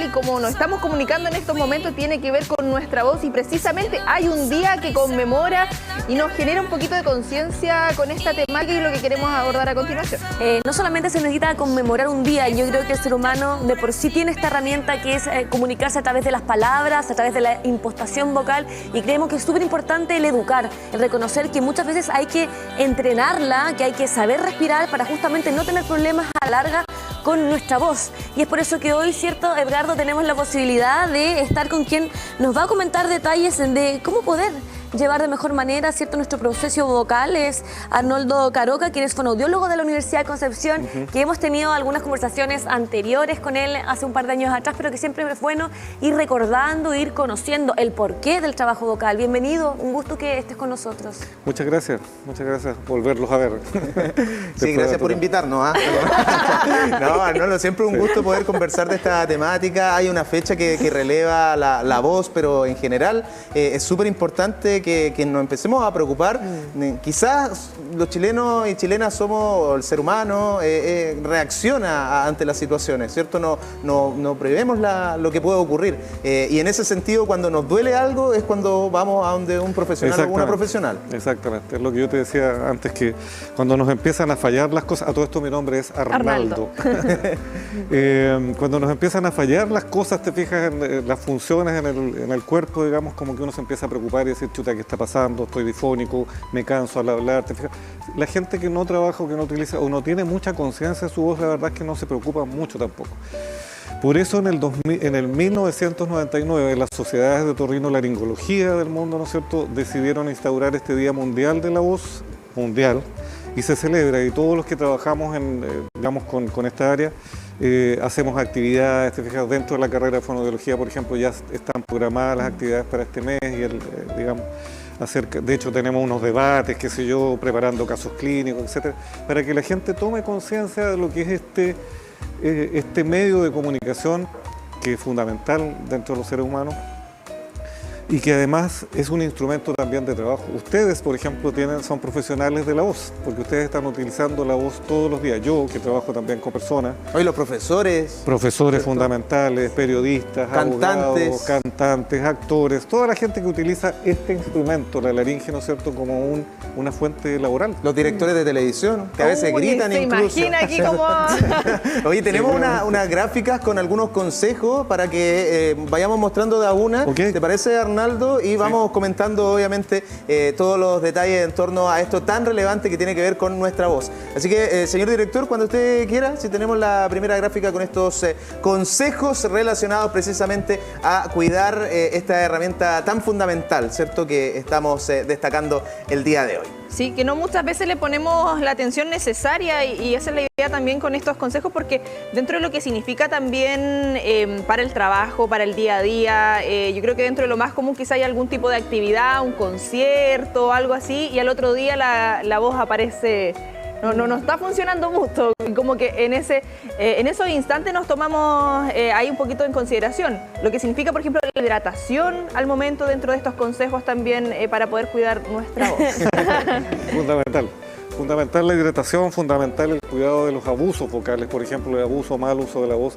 y como nos estamos comunicando en estos momentos tiene que ver con nuestra voz y precisamente hay un día que conmemora y nos genera un poquito de conciencia con esta temática y lo que queremos abordar a continuación. No solamente se necesita conmemorar un día, yo creo que el ser humano de por sí tiene esta herramienta que es comunicarse a través de las palabras, a través de la impostación vocal, y creemos que es súper importante el educar, el reconocer que muchas veces hay que entrenarla, que hay que saber respirar para justamente no tener problemas a la larga con nuestra voz. Y es por eso que hoy, ¿cierto, Edgardo? Tenemos la posibilidad de estar con quien nos va a comentar detalles de cómo poder llevar de mejor manera, ¿cierto?, nuestro proceso vocal. Es Arnoldo Caroca, quien es fonoaudiólogo de la Universidad de Concepción, que hemos tenido algunas conversaciones anteriores con él hace un par de años atrás, pero que siempre es bueno ir recordando, ir conociendo el porqué del trabajo vocal. Bienvenido, un gusto que estés con nosotros. Muchas gracias volverlos a ver. Sí, gracias por invitarnos. No, Arnoldo, siempre un gusto poder conversar de esta temática. Hay una fecha que releva la voz, pero en general es súper importante que nos empecemos a preocupar. Quizás los chilenos y chilenas somos, el ser humano reacciona ante las situaciones, ¿cierto? No prevemos lo que puede ocurrir. Y en ese sentido, cuando nos duele algo, es cuando vamos a donde un profesional o una profesional. Exactamente, es lo que yo te decía antes, que cuando nos empiezan a fallar las cosas, a todo esto mi nombre es Arnaldo. Cuando nos empiezan a fallar las cosas, te fijas en las funciones en el cuerpo, digamos, como que uno se empieza a preocupar y decir, chuta, ¿qué está pasando? Estoy difónico, me canso al hablar, te fijas. La gente que no trabaja o que no utiliza o no tiene mucha conciencia de su voz, la verdad es que no se preocupa mucho tampoco. Por eso en el 1999 las sociedades de otorrinolaringología del mundo, ¿no es cierto?, decidieron instaurar este Día Mundial de la Voz, mundial, y se celebra, y todos los que trabajamos digamos, con esta área hacemos actividades, te fijas, dentro de la carrera de fonoaudiología, por ejemplo, ya están programadas las actividades para este mes y digamos, de hecho tenemos unos debates, qué sé yo, preparando casos clínicos, etcétera, para que la gente tome conciencia de lo que es este medio de comunicación que es fundamental dentro de los seres humanos y que además es un instrumento también de trabajo. Ustedes, por ejemplo, son profesionales de la voz, porque ustedes están utilizando la voz todos los días. Yo, que trabajo también con personas. Hoy los profesores. Profesores fundamentales, periodistas, cantantes, abogados, cantantes, actores, toda la gente que utiliza este instrumento, la laringe, ¿no es cierto?, como una fuente laboral. Los directores de televisión, que a veces gritan incluso. Se imagina aquí como... Oye, tenemos unas gráficas con algunos consejos para que vayamos mostrando de a una. Okay. ¿Te parece, Arnaldo? Y vamos comentando, obviamente, todos los detalles en torno a esto tan relevante que tiene que ver con nuestra voz. Así que, señor director, cuando usted quiera, si tenemos la primera gráfica con estos consejos relacionados precisamente a cuidar esta herramienta tan fundamental, ¿cierto?, que estamos destacando el día de hoy. Sí, que no muchas veces le ponemos la atención necesaria y esa es la idea también con estos consejos, porque dentro de lo que significa también para el trabajo, para el día a día, yo creo que dentro de lo más común quizá hay algún tipo de actividad, un concierto, algo así, y al otro día la voz aparece... No está funcionando mucho, como que en esos instantes nos tomamos ahí un poquito en consideración, lo que significa, por ejemplo, la hidratación al momento dentro de estos consejos también para poder cuidar nuestra voz. Fundamental la hidratación, fundamental el cuidado de los abusos vocales, por ejemplo, el abuso o mal uso de la voz,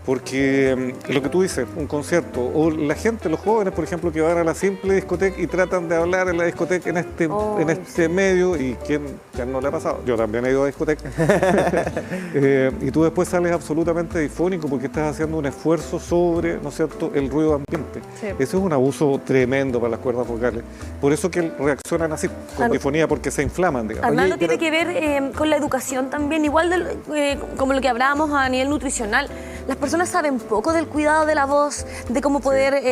porque lo que tú dices, un concierto, o la gente, los jóvenes, por ejemplo, que van a la simple discoteca y tratan de hablar en la discoteca en este medio, y ¿quién no le ha pasado? Yo también he ido a discoteca. Y tú después sales absolutamente difónico porque estás haciendo un esfuerzo sobre, ¿no es cierto?, el ruido ambiente. Sí. Eso es un abuso tremendo para las cuerdas vocales. Por eso que reaccionan así, con difonía, porque se inflaman, digamos. Arnaldo, tiene que ver con la educación también, igual como lo que hablábamos a nivel nutricional. Las personas saben poco del cuidado de la voz, de cómo poder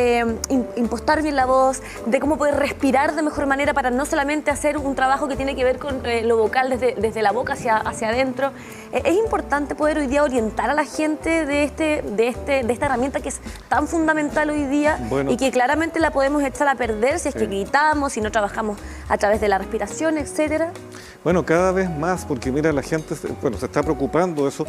impostar bien la voz, de cómo poder respirar de mejor manera para no solamente hacer un trabajo que tiene que ver con lo vocal desde la boca hacia adentro. Es importante poder hoy día orientar a la gente de esta herramienta que es tan fundamental hoy día, y que claramente la podemos echar a perder si es que gritamos, si no trabajamos a través de la respiración, etcétera. Bueno, cada vez más, porque mira, la gente se está preocupando de eso.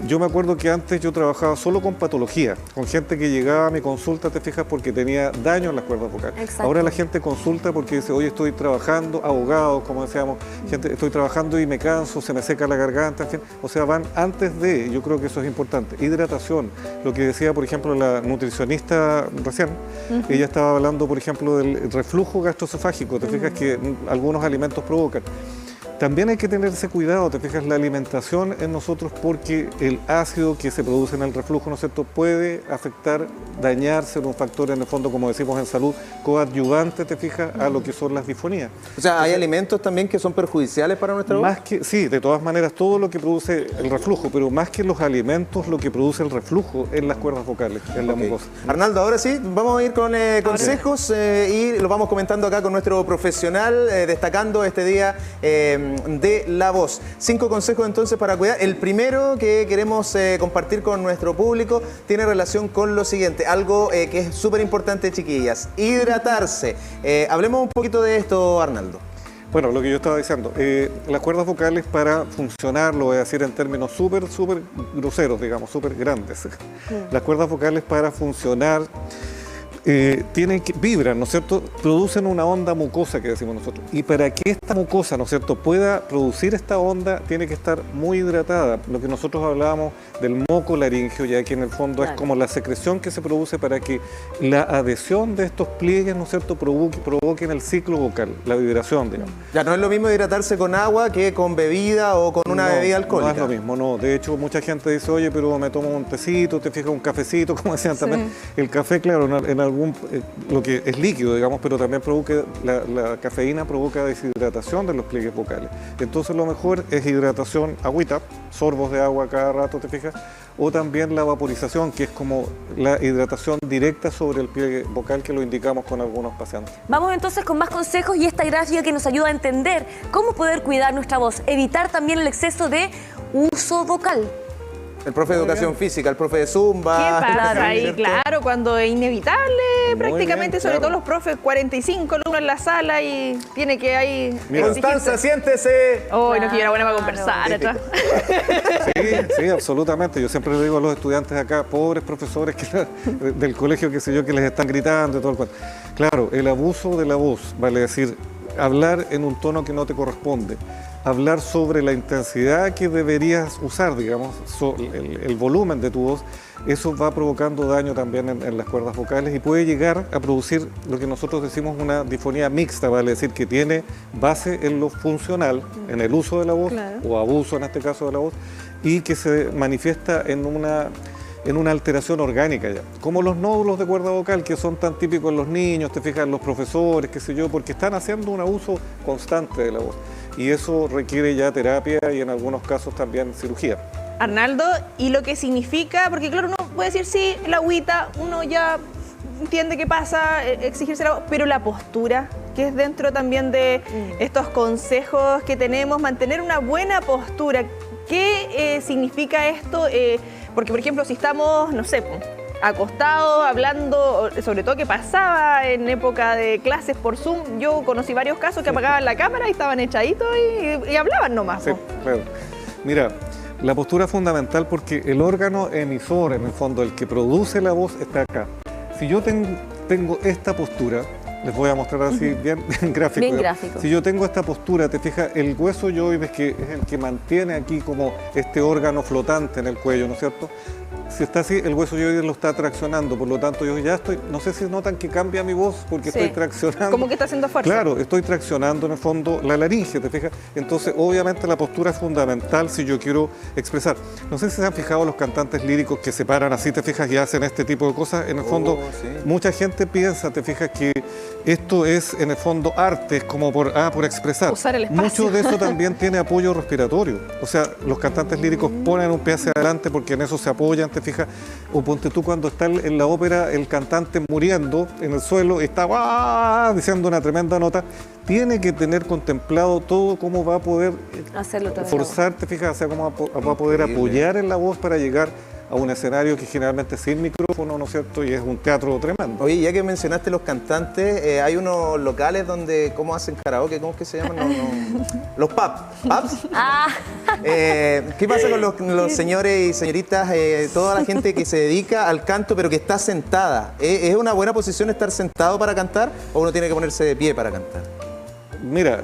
Yo me acuerdo que antes yo trabajaba solo con patología, con gente que llegaba a mi consulta, te fijas, porque tenía daño en las cuerdas vocales. Exacto. Ahora la gente consulta porque dice, oye, estoy trabajando, abogados, como decíamos, gente, estoy trabajando y me canso, se me seca la garganta, en fin. O sea, van antes de, yo creo que eso es importante. Hidratación, lo que decía, por ejemplo, la nutricionista recién, ella estaba hablando, por ejemplo, del reflujo gastroesofágico, te fijas que algunos alimentos provocan. También hay que tenerse cuidado, te fijas, la alimentación en nosotros, porque el ácido que se produce en el reflujo, ¿no es cierto?, puede afectar, dañarse, en un factor, en el fondo, como decimos en salud, coadyuvante, te fijas, a lo que son las disfonías. O sea, ¿hay alimentos también que son perjudiciales para nuestra voz? Más que, sí, de todas maneras, todo lo que produce el reflujo, pero más que los alimentos, lo que produce el reflujo en las cuerdas vocales, en la mucosa. Arnaldo, ahora sí, vamos a ir con consejos y lo vamos comentando acá con nuestro profesional, destacando este día de la voz. 5 consejos entonces para cuidar. El primero que queremos compartir con nuestro público tiene relación con lo siguiente, algo que es súper importante, chiquillas, hidratarse. Hablemos un poquito de esto, Arnaldo. Bueno, lo que yo estaba diciendo, las cuerdas vocales, para funcionar, lo voy a decir en términos súper groseros, digamos, súper grandes. Las cuerdas vocales, para funcionar, vibran, ¿no es cierto?, producen una onda mucosa, que decimos nosotros. Y para que esta mucosa, ¿no es cierto?, pueda producir esta onda, tiene que estar muy hidratada. Lo que nosotros hablábamos del moco laríngeo, ya que en el fondo es como la secreción que se produce para que la adhesión de estos pliegues, ¿no es cierto?, provoquen el ciclo vocal, la vibración, digamos. Ya no es lo mismo hidratarse con agua que con bebida o con una bebida alcohólica. No es lo mismo, no. De hecho, mucha gente dice, oye, pero me tomo un tecito, te fijas, un cafecito, como decían también. El café, claro, en lo que es líquido, digamos, pero también provoca, la cafeína provoca deshidratación de los pliegues vocales. Entonces lo mejor es hidratación, agüita, sorbos de agua cada rato, te fijas, o también la vaporización, que es como la hidratación directa sobre el pliegue vocal, que lo indicamos con algunos pacientes. Vamos entonces con más consejos y esta gráfica que nos ayuda a entender cómo poder cuidar nuestra voz, evitar también el exceso de uso vocal. El profe de educación física, el profe de zumba. ¿Qué pasa ¿cierto? ahí? Claro, cuando es inevitable, prácticamente, bien, sobre claro. todo los profes, 45 alumnos en la sala y tiene que ahí... Constanza, siéntese. Oh, no, que yo era buena para conversar. atrás. Sí, absolutamente. Yo siempre le digo a los estudiantes acá, pobres profesores del colegio, qué sé yo, que les están gritando y todo el cuento. Claro, el abuso de la voz, vale decir, hablar en un tono que no te corresponde, hablar sobre la intensidad que deberías usar, digamos, el volumen de tu voz, eso va provocando daño también en las cuerdas vocales y puede llegar a producir lo que nosotros decimos una disfonía mixta, vale decir, que tiene base en lo funcional, en el uso de la voz, claro, o abuso en este caso de la voz, y que se manifiesta en una alteración orgánica ya, como los nódulos de cuerda vocal, que son tan típicos en los niños, te fijas, en los profesores, qué sé yo, porque están haciendo un abuso constante de la voz. Y eso requiere ya terapia y en algunos casos también cirugía. Arnaldo, y lo que significa, porque claro, uno puede decir, sí, la agüita, uno ya entiende qué pasa, exigirse la, pero la postura, que es dentro también de estos consejos que tenemos, mantener una buena postura. ¿Qué significa esto? Porque, por ejemplo, si estamos, no sé, acostados, hablando, sobre todo que pasaba en época de clases por Zoom, yo conocí varios casos que apagaban la cámara y estaban echaditos y hablaban nomás. Sí, claro. Mira, la postura es fundamental porque el órgano emisor, en el fondo, el que produce la voz, está acá. Si yo tengo esta postura, les voy a mostrar así bien gráfico. Bien gráfico. Si yo tengo esta postura, te fijas, el hueso yoides, que es el que mantiene aquí como este órgano flotante en el cuello, ¿no es cierto? Si está así, el hueso yoides lo está traccionando, por lo tanto yo ya estoy, no sé si notan que cambia mi voz porque Sí, estoy traccionando. como que está haciendo fuerza. Claro, estoy traccionando en el fondo la laringe, ¿te fijas? Entonces, obviamente la postura es fundamental si yo quiero expresar. No sé si se han fijado los cantantes líricos que se paran así, te fijas, y hacen este tipo de cosas. En el fondo, sí. mucha gente piensa, te fijas, que esto es en el fondo arte, es como por expresar. Usar el espacio. Mucho de eso también tiene apoyo respiratorio. O sea, los cantantes líricos ponen un pie hacia adelante porque en eso se apoyan, te fijas. O ponte tú cuando está en la ópera el cantante muriendo en el suelo y está diciendo una tremenda nota, tiene que tener contemplado todo cómo va a poder Hacerlo también. forzar, te fijas, o sea, cómo va a poder apoyar en la voz para llegar a un escenario que generalmente es sin micrófono, ¿no es cierto? Y es un teatro tremendo. Oye, ya que mencionaste los cantantes, hay unos locales donde, ¿cómo hacen karaoke? ¿Cómo es que se llaman? Los pubs. Ah, ¿Qué pasa con los señores y señoritas, toda la gente que se dedica al canto pero que está sentada? ¿Es una buena posición estar sentado para cantar o uno tiene que ponerse de pie para cantar? Mira,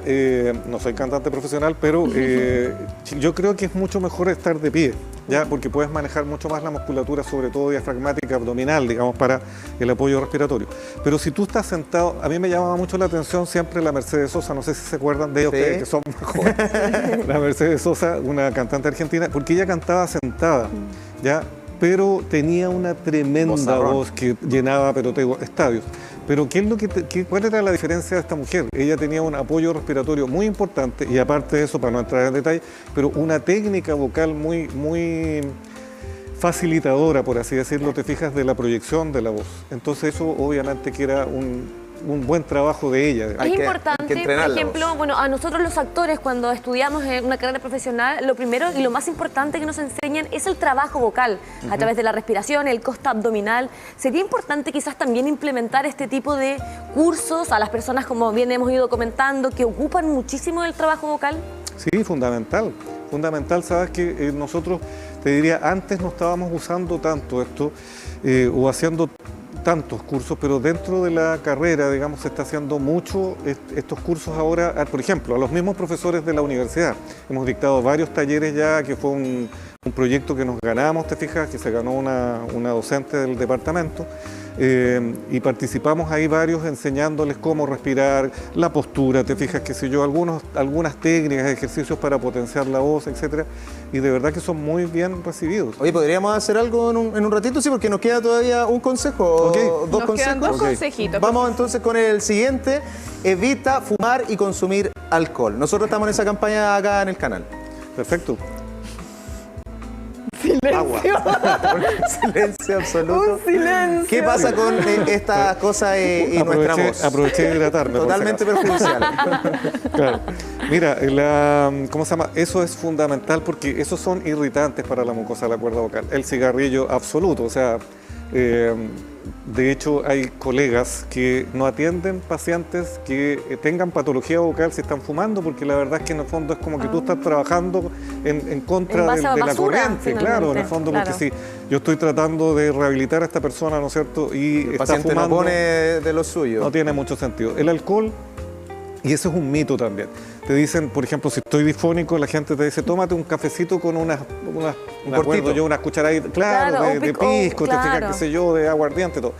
no soy cantante profesional, pero yo creo que es mucho mejor estar de pie, ¿ya? Porque puedes manejar mucho más la musculatura, sobre todo diafragmática, abdominal, digamos, para el apoyo respiratorio. Pero si tú estás sentado, a mí me llamaba mucho la atención siempre la Mercedes Sosa, no sé si se acuerdan de ella, ustedes que son más jóvenes. La Mercedes Sosa, una cantante argentina, porque ella cantaba sentada, ¿ya? Pero tenía una tremenda voz que llenaba estadios. Pero ¿cuál era la diferencia de esta mujer? Ella tenía un apoyo respiratorio muy importante y aparte de eso, para no entrar en detalle, pero una técnica vocal muy facilitadora, por así decirlo, te fijas, de la proyección de la voz. Entonces eso obviamente que era un buen trabajo de ella. Es importante, por ejemplo, bueno, a nosotros los actores cuando estudiamos en una carrera profesional, lo primero y lo más importante que nos enseñan es el trabajo vocal, a través de la respiración, el costa abdominal. Sería importante quizás también implementar este tipo de cursos a las personas, como bien hemos ido comentando, que ocupan muchísimo el trabajo vocal. Sí, fundamental. Fundamental, sabes que nosotros, te diría, antes no estábamos usando tanto esto o haciendo tantos cursos, pero dentro de la carrera, digamos, se está haciendo mucho estos cursos ahora, por ejemplo, a los mismos profesores de la universidad. Hemos dictado varios talleres ya, que fue un proyecto que nos ganamos, te fijas, que se ganó una docente del departamento, y participamos ahí varios enseñándoles cómo respirar, la postura, te fijas, qué sé yo, algunas técnicas, ejercicios para potenciar la voz, etcétera, y de verdad que son muy bien recibidos. Oye, ¿podríamos hacer algo en un ratito? Sí, porque nos queda todavía un consejo, okay. Dos consejos. Quedan dos consejitos. Vamos entonces con el siguiente: evita fumar y consumir alcohol. Nosotros estamos en esa campaña acá en el canal. Perfecto. Silencio. Silencio absoluto. Un silencio. ¿Qué pasa con estas cosas y nuestra voz? Aproveché de hidratarme. Totalmente perjudicial. Claro. Mira, ¿cómo se llama? Eso es fundamental porque esos son irritantes para la mucosa de la cuerda vocal. El cigarrillo absoluto, o sea, de hecho hay colegas que no atienden pacientes que tengan patología vocal si están fumando, porque la verdad es que en el fondo es como que tú estás trabajando en contra de la corriente, claro, en el fondo, claro. Porque si yo estoy tratando de rehabilitar a esta persona, ¿no es cierto? Y el está paciente fumando, no pone de lo suyo. No tiene mucho sentido. El alcohol, y eso es un mito también. Te dicen, por ejemplo, si estoy difónico, la gente te dice, tómate un cafecito con unas cucharaditas, claro, de pisco, claro. Te fijas, qué sé yo, de aguardiente, todo.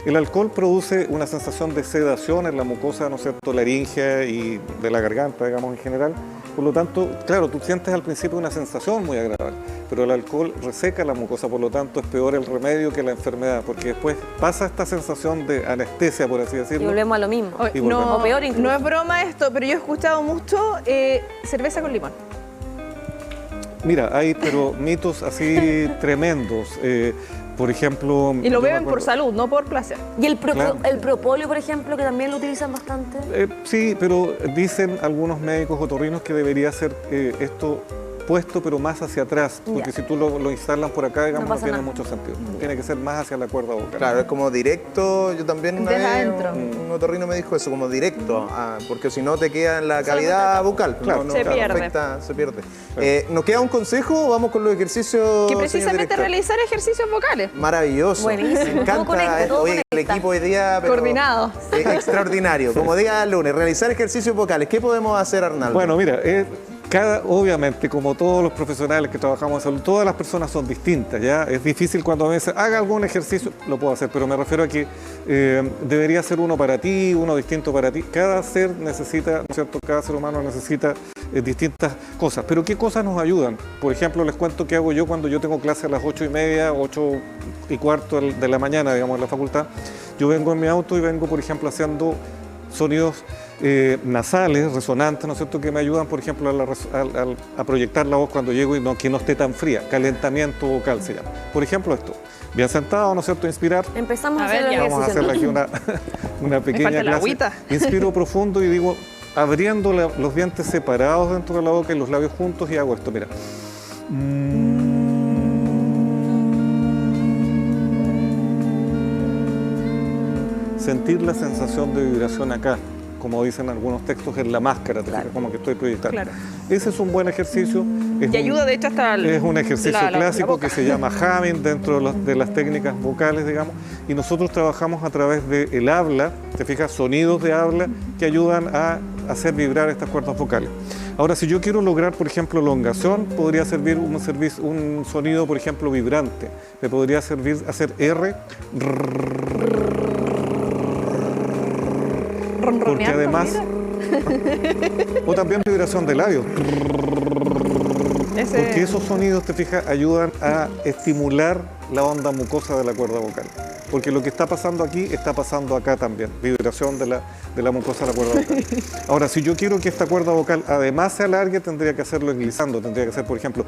El alcohol produce una sensación de sedación en la mucosa, ¿no es cierto?, laringea y de la garganta, digamos, en general. Por lo tanto, claro, tú sientes al principio una sensación muy agradable, pero el alcohol reseca la mucosa, por lo tanto es peor el remedio que la enfermedad, porque después pasa esta sensación de anestesia, por así decirlo. Y volvemos a lo mismo. No, o peor incluso. No es broma esto, pero yo he escuchado mucho cerveza con limón. Mira, hay pero mitos así tremendos. Por ejemplo... Y lo beben por salud, no por placer. ¿Y el propóleo, por ejemplo, que también lo utilizan bastante? Sí, pero dicen algunos médicos otorrinos que debería ser esto puesto, pero más hacia atrás, porque si tú lo instalas por acá, digamos, no tiene mucho sentido. Tiene que ser más hacia la cuerda vocal. Claro, es como directo. Yo también una vez un otorrino me dijo eso, como directo, porque si no te queda en la cavidad vocal. Claro, se pierde. Se pierde. Claro. ¿Nos queda un consejo? Vamos con los ejercicios. Que precisamente realizar ejercicios vocales. Maravilloso. Buenísimo. Me encanta esto. Oye, el equipo hoy día... Coordinado. Extraordinario. Como día lunes, realizar ejercicios vocales. ¿Qué podemos hacer, Arnaldo? Bueno, mira, obviamente, como todos los profesionales que trabajamos en salud, todas las personas son distintas, ¿ya? Es difícil cuando me dicen, haga algún ejercicio, lo puedo hacer, pero me refiero a que debería ser uno para ti, uno distinto para ti. Cada ser necesita, ¿no es cierto? Cada ser humano necesita distintas cosas. Pero ¿qué cosas nos ayudan? Por ejemplo, les cuento qué hago yo cuando yo tengo clase a las 8:30, 8:15 de la mañana, digamos, en la facultad. Yo vengo en mi auto y vengo, por ejemplo, haciendo sonidos nasales, resonantes, ¿no es cierto?, que me ayudan, por ejemplo, a proyectar la voz cuando llego y que no esté tan fría. Calentamiento vocal se llama. Por ejemplo, esto. Bien sentado, ¿no es cierto?, inspirar. Empezamos a hacer el Vamos a hacer aquí una pequeña clase. Inspiro profundo y digo, abriendo los dientes separados dentro de la boca y los labios juntos, y hago esto, mira. sentir la sensación de vibración acá, como dicen algunos textos, en la máscara, te fijas, como que estoy proyectando. Claro. Ese es un buen ejercicio. Y ayuda, de hecho, hasta es un ejercicio clásico boca. que se llama humming dentro de las técnicas vocales, digamos, y nosotros trabajamos a través del habla, te fijas, sonidos de habla que ayudan a hacer vibrar estas cuerdas vocales. Ahora, si yo quiero lograr, por ejemplo, elongación, podría servir un sonido, por ejemplo, vibrante. Me podría servir hacer R, porque además, o también vibración de labios. Porque esos sonidos, te fijas, ayudan a estimular la onda mucosa de la cuerda vocal. Porque lo que está pasando aquí está pasando acá también, vibración de la mucosa de la cuerda vocal. Ahora, si yo quiero que esta cuerda vocal además se alargue, tendría que hacerlo glissando, tendría que hacer, por ejemplo,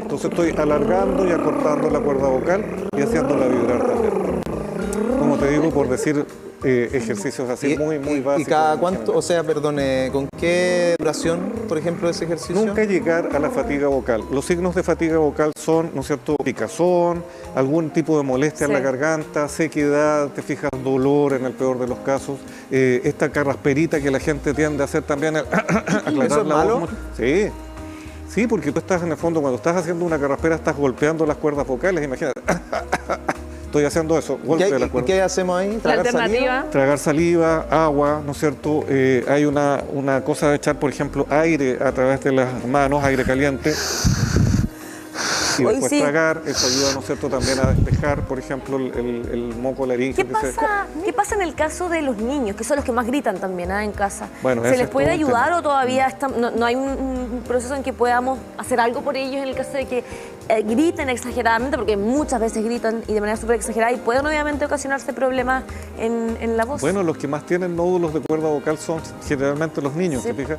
entonces estoy alargando y acortando la cuerda vocal y haciéndola vibrar también. Como te digo, por decir ejercicios así muy básicos. ¿Y cada cuánto, o sea, perdón, con qué duración, por ejemplo, ese ejercicio? Nunca llegar a la fatiga vocal. Los signos de fatiga vocal son, ¿no es cierto?, picazón, algún tipo de molestia en la garganta, sequedad, te fijas, dolor en el peor de los casos, esta carrasperita que la gente tiende a hacer también, aclarar ¿Eso es la malo? voz. Sí. Sí, porque tú estás en el fondo, cuando estás haciendo una carraspera, estás golpeando las cuerdas vocales, imagínate. Estoy haciendo eso, golpe de la cuerda. ¿Qué hacemos ahí? La alternativa. Tragar saliva, agua, ¿no es cierto? Hay una cosa de echar, por ejemplo, aire a través de las manos, aire caliente. Y Hoy después sí. tragar, eso ayuda, ¿no es cierto?, también a despejar, por ejemplo, el moco laríngeo. ¿Qué pasa en el caso de los niños, que son los que más gritan también en casa? Bueno, ¿Se ese les es puede todo un ayudar tema. o todavía no hay un proceso en que podamos hacer algo por ellos en el caso de que griten exageradamente? Porque muchas veces gritan y de manera súper exagerada y pueden obviamente ocasionarse problemas en la voz. Bueno, los que más tienen nódulos de cuerda vocal son generalmente los niños, Sí. ¿te fijas?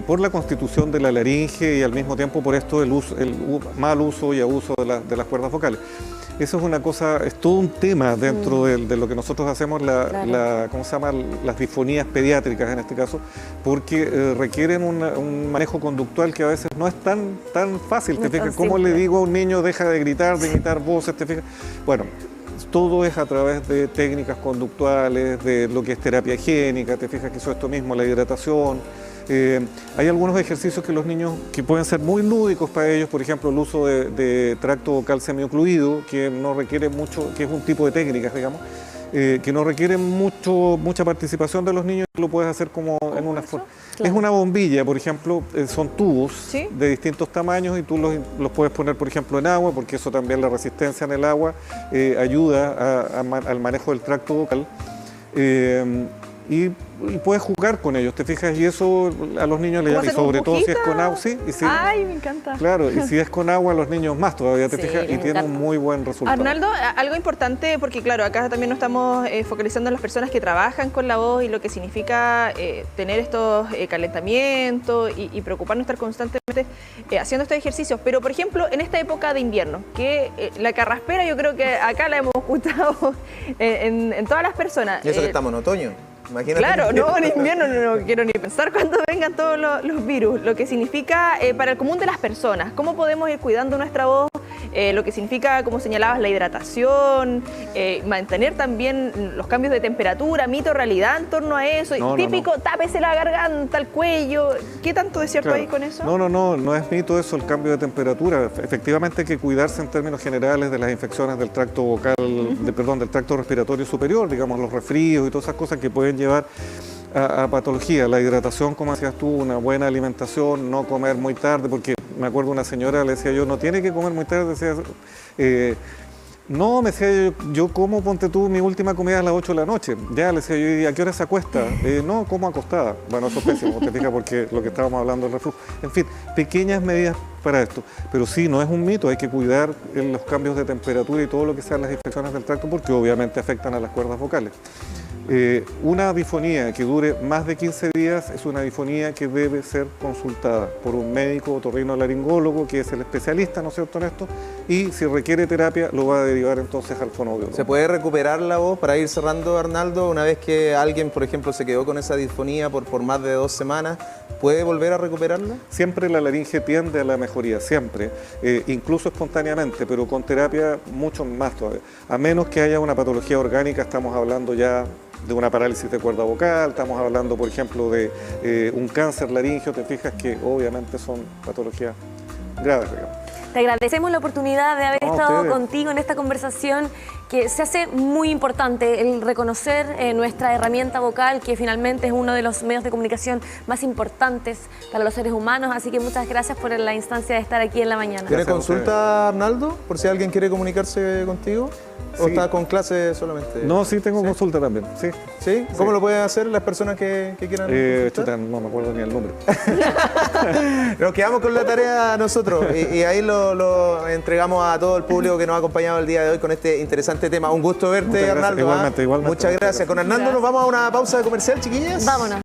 Por la constitución de la laringe y al mismo tiempo por esto el mal uso y abuso de las cuerdas vocales. Eso es una cosa, es todo un tema dentro de lo que nosotros hacemos, ¿cómo se llama? Las disfonías pediátricas en este caso, porque requieren un manejo conductual que a veces no es tan fácil, ¿te fijas? ¿Cómo le digo a un niño deja de gritar, de imitar voces, te fijas? Bueno, todo es a través de técnicas conductuales, de lo que es terapia higiénica, te fijas que eso es esto mismo, la hidratación. Hay algunos ejercicios que los niños, que pueden ser muy lúdicos para ellos, por ejemplo, el uso de tracto vocal semiocluido, que no requiere mucho, que es un tipo de técnicas, digamos, que no requiere mucha participación de los niños, lo puedes hacer como en una forma. Claro. Es una bombilla, por ejemplo, son tubos ¿Sí? de distintos tamaños y tú los puedes poner, por ejemplo, en agua, porque eso también, la resistencia en el agua, ayuda al manejo del tracto vocal. Y puedes jugar con ellos, ¿te fijas? Y eso a los niños les llama, y sobre todo si es con agua, sí. Y si, Ay, me encanta. claro, y si es con agua, a los niños más todavía, ¿te Sí, fijas? Y les tiene un encanta. muy buen resultado. Arnaldo, algo importante, porque claro, acá también nos estamos focalizando en las personas que trabajan con la voz y lo que significa tener estos calentamientos y preocuparnos, estar constantemente haciendo estos ejercicios. Pero, por ejemplo, en esta época de invierno, que la carraspera yo creo que acá la hemos escuchado en todas las personas. Y eso que estamos en otoño. Imagínate. Claro, no, en invierno no quiero ni pensar cuando vengan todos los virus, lo que significa para el común de las personas, cómo podemos ir cuidando nuestra voz, lo que significa, como señalabas, la hidratación, mantener también los cambios de temperatura, mito o realidad en torno a eso, No, típico, tápese la garganta, el cuello, ¿qué tanto de cierto Claro. hay con eso? No es mito eso, el cambio de temperatura. Efectivamente hay que cuidarse en términos generales de las infecciones del tracto vocal, del tracto respiratorio superior, digamos, los resfríos y todas esas cosas que pueden llevar a patología. La hidratación, como decías tú, una buena alimentación, no comer muy tarde, porque me acuerdo una señora, le decía yo, no tiene que comer muy tarde, decía, no, me decía yo como, ponte tú, mi última comida a las 8 de la noche. Ya, le decía yo, ¿y a qué hora se acuesta? No, como acostada. Bueno, eso es pésimo, te fijas, porque lo que estábamos hablando del reflujo. En fin, pequeñas medidas para esto. Pero sí, no es un mito, hay que cuidar los cambios de temperatura y todo lo que sean las infecciones del tracto, porque obviamente afectan a las cuerdas vocales. Una disfonía que dure más de 15 días es una disfonía que debe ser consultada por un médico otorrinolaringólogo, que es el especialista, ¿no es cierto, en esto? Y si requiere terapia, lo va a derivar entonces al fonoaudiólogo. ¿Se puede recuperar la voz para ir cerrando, Arnaldo? Una vez que alguien, por ejemplo, se quedó con esa disfonía por más de 2 semanas, ¿puede volver a recuperarla? Siempre la laringe tiende a la mejoría, siempre, incluso espontáneamente, pero con terapia mucho más todavía. A menos que haya una patología orgánica, estamos hablando ya de una parálisis de cuerda vocal, estamos hablando, por ejemplo, de un cáncer laringeo, te fijas que obviamente son patologías graves, digamos. Te agradecemos la oportunidad de haber estado ustedes. contigo en esta conversación que se hace muy importante, el reconocer nuestra herramienta vocal, que finalmente es uno de los medios de comunicación más importantes para los seres humanos. Así que muchas gracias por la instancia de estar aquí en la mañana. ¿Tiene Gracias a consulta, Arnaldo? Por si alguien quiere comunicarse contigo. ¿O Sí. está con clase solamente? No, sí tengo consulta también, sí. ¿Sí? ¿Cómo lo pueden hacer las personas que quieran consultar? Chuta, no me acuerdo ni el número. Nos quedamos con la tarea nosotros y ahí lo entregamos a todo el público que nos ha acompañado el día de hoy con este interesante tema. Un gusto verte, Muchas gracias. Arnaldo. Igualmente, igualmente. Muchas gracias. Con Arnaldo nos vamos a una pausa de comercial, chiquillas. Vámonos.